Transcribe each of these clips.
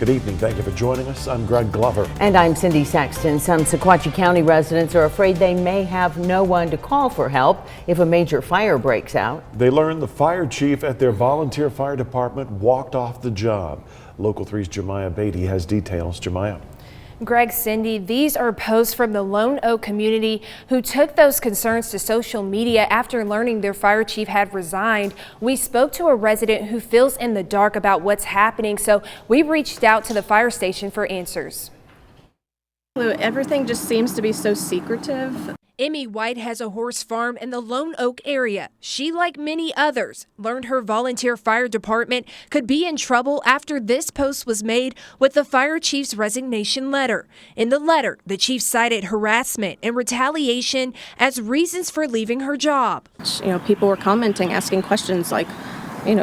Good evening. Thank you for joining us. I'm Greg Glover. And I'm Cindy Sexton. Some Sequatchie County residents are afraid they may have no one to call for help if a major fire breaks out. They learned the fire chief at their volunteer fire department walked off the job. Local 3's Jemiah Beatty has details. Jemiah. Greg, Cindy, these are posts from the Lone Oak community who took those concerns to social media after learning their fire chief had resigned. We spoke to a resident who feels in the dark about what's happening, so we reached out to the fire station for answers. Everything just seems to be so secretive. Emmy White has a horse farm in the Lone Oak area. She, like many others, learned her volunteer fire department could be in trouble after this post was made with the fire chief's resignation letter. In the letter, the chief cited harassment and retaliation as reasons for leaving her job. People were commenting, asking questions like, is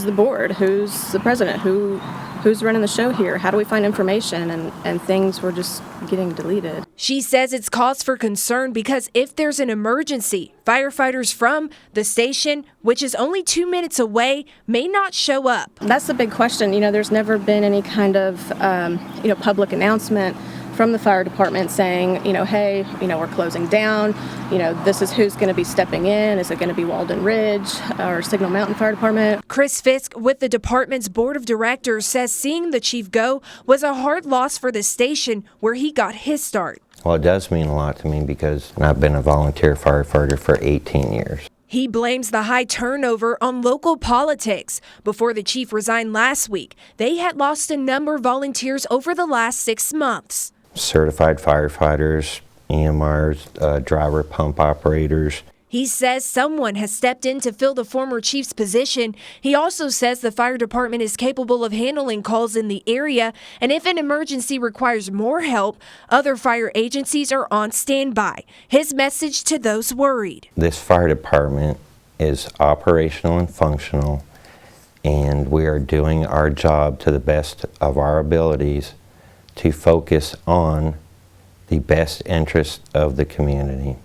the board? Who's the president? Who's running the show here? How do we find information? And things were just getting deleted. She says it's cause for concern because if there's an emergency, firefighters from the station, which is only 2 minutes away, may not show up. That's the big question. There's never been any kind of, public announcement from the fire department saying, hey, we're closing down. This is who's going to be stepping in. Is it going to be Walden Ridge or Signal Mountain Fire Department? Chris Fisk with the department's board of directors says seeing the chief go was a hard loss for the station where he got his start. Well, it does mean a lot to me because I've been a volunteer firefighter for 18 years. He blames the high turnover on local politics. Before the chief resigned last week, they had lost a number of volunteers over the last 6 months. Certified firefighters, EMRs, driver pump operators. He says someone has stepped in to fill the former chief's position. He also says the fire department is capable of handling calls in the area, and if an emergency requires more help, other fire agencies are on standby. His message to those worried. This fire department is operational and functional, and we are doing our job to the best of our abilities to focus on the best interest of the community.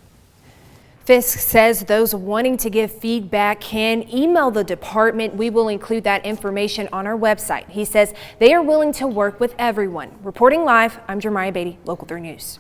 Fisk says those wanting to give feedback can email the department. We will include that information on our website. He says they are willing to work with everyone. Reporting live, I'm Jemiah Beatty, Local 3 News.